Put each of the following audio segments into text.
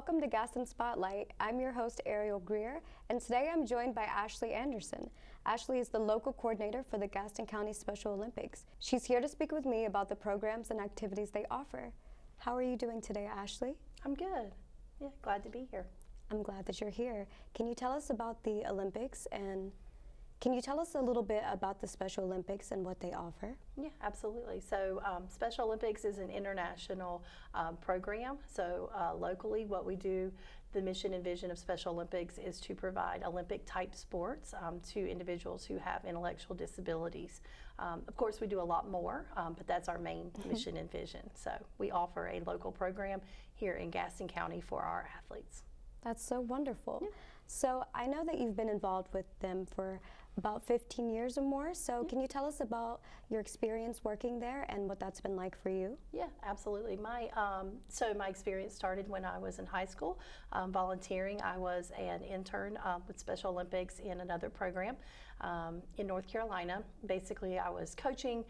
Welcome to Gaston Spotlight. I'm your host, Ariel Grier, and today I'm joined by Ashley Anderson. Ashley is the local coordinator for the Gaston County Special Olympics. She's here to speak with me about the programs and activities they offer. How are you doing today, Ashley? I'm good. Yeah, glad to be here. I'm glad that you're here. Can you tell us about the Olympics and can you tell us a little bit about the Special Olympics and what they offer? Yeah, absolutely. So Special Olympics is an international program. So locally, what we do, the mission and vision of Special Olympics is to provide Olympic-type sports to individuals who have intellectual disabilities. Of course, we do a lot more, but that's our main mission and vision. So we offer a local program here in Gaston County for our athletes. That's so wonderful. Yeah. So I know that you've been involved with them for about 15 years or more. So can you tell us about your experience working there and what that's been like for you? Yeah, absolutely. My experience started when I was in high school volunteering. I was an intern with Special Olympics in another program in North Carolina. Basically, I was coaching,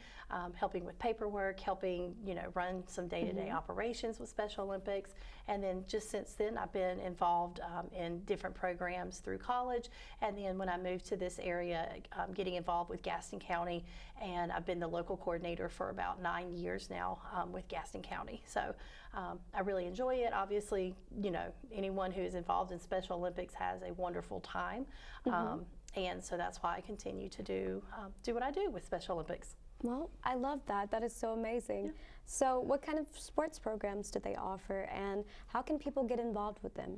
helping with paperwork, helping run some day-to-day operations with Special Olympics, and then just since then I've been involved in different programs through college, and then when I moved to this area, getting involved with Gaston County, and I've been the local coordinator for about 9 years now with Gaston County. So I really enjoy it. Obviously, anyone who is involved in Special Olympics has a wonderful time. And so that's why I continue to do what I do with Special Olympics. Well, I love that. That is so amazing. Yeah. So what kind of sports programs do they offer, and how can people get involved with them?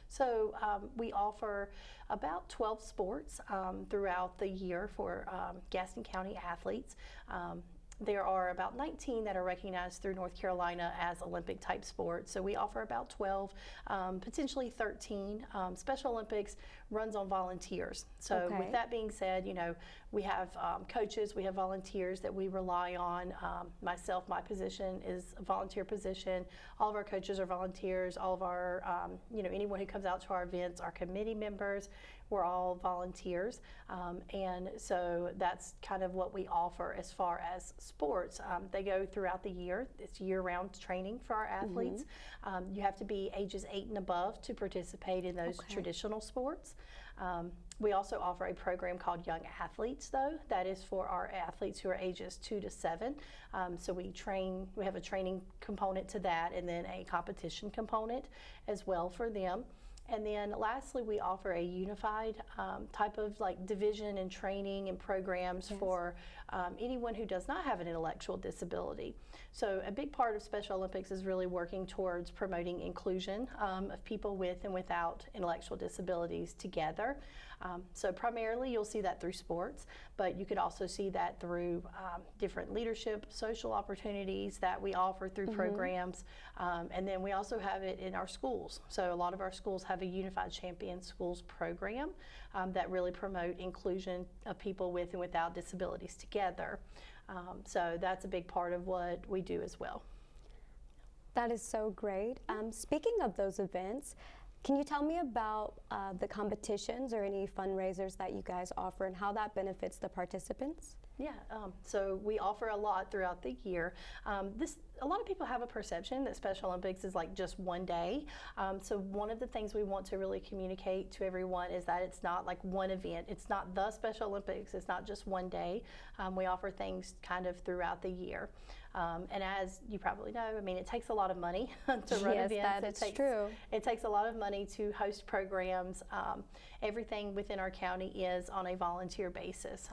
So we offer about 12 sports throughout the year for Gaston County athletes. There are about 19 that are recognized through North Carolina as Olympic type sports. So we offer about 12, potentially 13. Special Olympics runs on volunteers. So with that being said, we have coaches, we have volunteers that we rely on. Myself, my position is a volunteer position. All of our coaches are volunteers. All of our, anyone who comes out to our events, our committee members, we're all volunteers, and so that's kind of what we offer as far as sports. They go throughout the year. It's year-round training for our athletes. You have to be ages 8 and above to participate in those traditional sports. We also offer a program called Young Athletes, though. That is for our athletes who are ages 2 to 7. So we have a training component to that, and then a competition component as well for them. And then lastly, we offer a unified type of division and training and programs for anyone who does not have an intellectual disability. So a big part of Special Olympics is really working towards promoting inclusion of people with and without intellectual disabilities together. So primarily you'll see that through sports, but you could also see that through different leadership, social opportunities that we offer through programs. And then we also have it in our schools. So a lot of our schools have a Unified Champion Schools program that really promote inclusion of people with and without disabilities together. So that's a big part of what we do as well. That is so great. Speaking of those events, can you tell me about the competitions or any fundraisers that you guys offer and how that benefits the participants? Yeah, so we offer a lot throughout the year. A lot of people have a perception that Special Olympics is like just one day. So one of the things we want to really communicate to everyone is that it's not like one event. It's not the Special Olympics. It's not just one day. We offer things kind of throughout the year. And as you probably know, I mean, it takes a lot of money to run events. Yes, that is true. It takes a lot of money to host programs. Everything within our county is on a volunteer basis.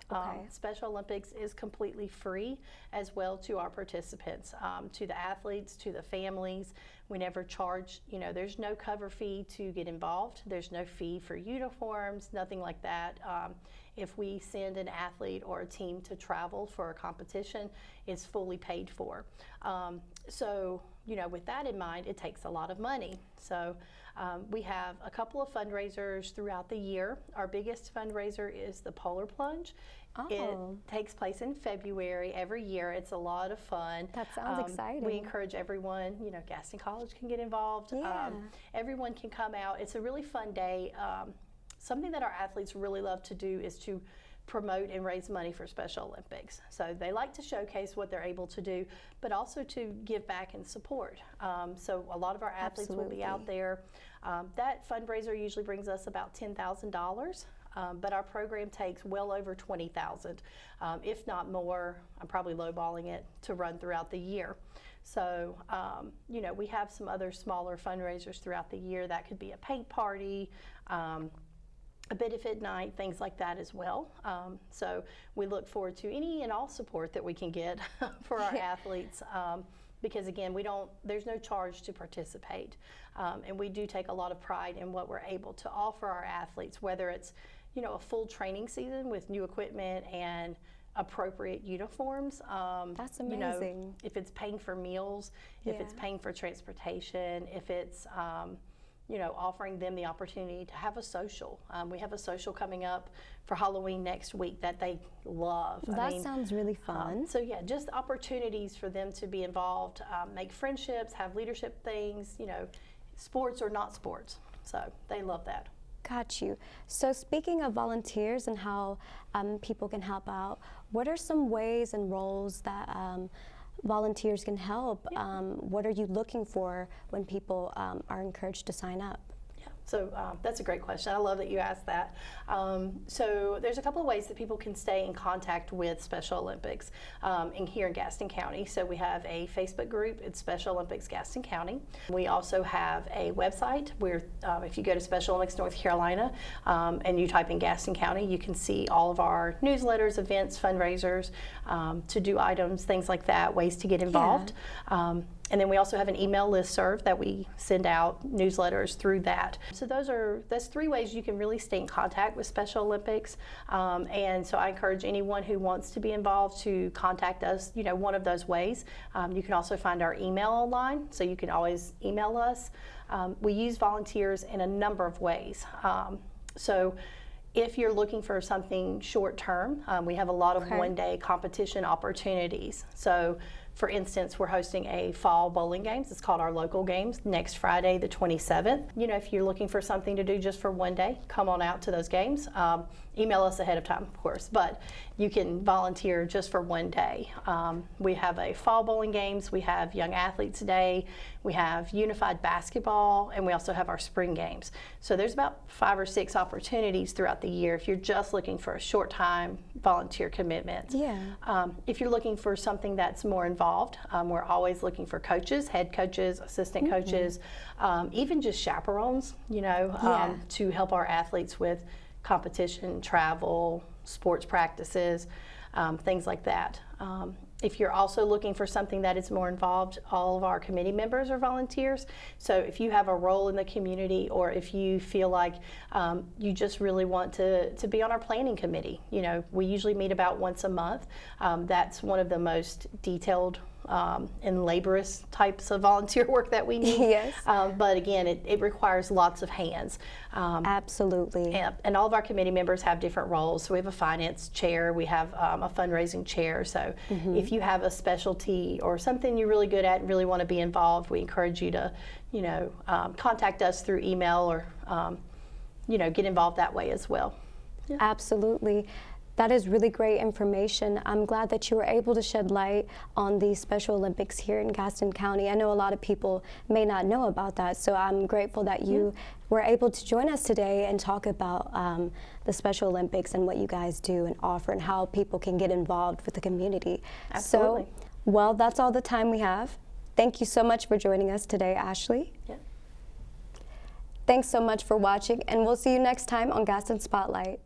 Special Olympics is completely free as well to our participants, to the athletes, to the families. We never charge, there's no cover fee to get involved. There's no fee for uniforms, nothing like that. If we send an athlete or a team to travel for a competition, it's fully paid for. So, with that in mind, it takes a lot of money. So we have a couple of fundraisers throughout the year. Our biggest fundraiser is the Polar Plunge. It takes place in February every year. It's a lot of fun. That sounds exciting. We encourage everyone, Gaston College can get involved. Yeah. Everyone can come out. It's a really fun day. Something that our athletes really love to do is to promote and raise money for Special Olympics. So they like to showcase what they're able to do, but also to give back and support. So a lot of our athletes will be out there. That fundraiser usually brings us about $10,000. But our program takes well over $20,000, if not more. I'm probably lowballing it to run throughout the year. So, you know, we have some other smaller fundraisers throughout the year. That could be a paint party, a benefit night, things like that as well. So we look forward to any and all support that we can get for our athletes. Because again, there's no charge to participate. And we do take a lot of pride in what we're able to offer our athletes, whether it's, you know, a full training season with new equipment and appropriate uniforms. That's amazing. You know, if it's paying for meals, if it's paying for transportation, if it's, you know, offering them the opportunity to have a social. We have a social coming up for Halloween next week that they love. That sounds really fun. So yeah, just opportunities for them to be involved, make friendships, have leadership things, you know, sports or not sports. So they love that. Got you. So speaking of volunteers and how people can help out, what are some ways and roles that volunteers can help? What are you looking for when people are encouraged to sign up? So that's a great question. I love that you asked that. So there's a couple of ways that people can stay in contact with Special Olympics here in Gaston County. So we have a Facebook group. It's Special Olympics Gaston County. We also have a website where if you go to Special Olympics North Carolina and you type in Gaston County, you can see all of our newsletters, events, fundraisers, to-do items, things like that, ways to get involved. And then we also have an email listserv that we send out newsletters through that. So that's three ways you can really stay in contact with Special Olympics. And so I encourage anyone who wants to be involved to contact us, you know, one of those ways. You can also find our email online, so you can always email us. We use volunteers in a number of ways. So if you're looking for something short term, we have a lot of one-day competition opportunities. So for instance, we're hosting a fall bowling games. It's called our local games next Friday, the 27th. You know, if you're looking for something to do just for one day, come on out to those games. Email us ahead of time, of course, but you can volunteer just for one day. We have a fall bowling games. We have Young Athletes Day. We have unified basketball, and we also have our spring games. So there's about 5 or 6 opportunities throughout the year if you're just looking for a short time volunteer commitment. If you're looking for something that's more involved, we're always looking for coaches, head coaches, assistant coaches, even just chaperones, you know, to help our athletes with competition, travel, sports practices, things like that. If you're also looking for something that is more involved, all of our committee members are volunteers. So if you have a role in the community, or if you feel like you just really want to be on our planning committee, you know, we usually meet about once a month. That's one of the most detailed and laborious types of volunteer work that we need. But again, it requires lots of hands. Absolutely. And all of our committee members have different roles. So we have a finance chair, we have a fundraising chair. So if you have a specialty or something you're really good at and really want to be involved, we encourage you to, you know, contact us through email or, you know, get involved that way as well. Absolutely. That is really great information. I'm glad that you were able to shed light on the Special Olympics here in Gaston County. I know a lot of people may not know about that, so I'm grateful that you were able to join us today and talk about the Special Olympics and what you guys do and offer and how people can get involved with the community. Absolutely. So, well, that's all the time we have. Thank you so much for joining us today, Ashley. Thanks so much for watching, and we'll see you next time on Gaston Spotlight.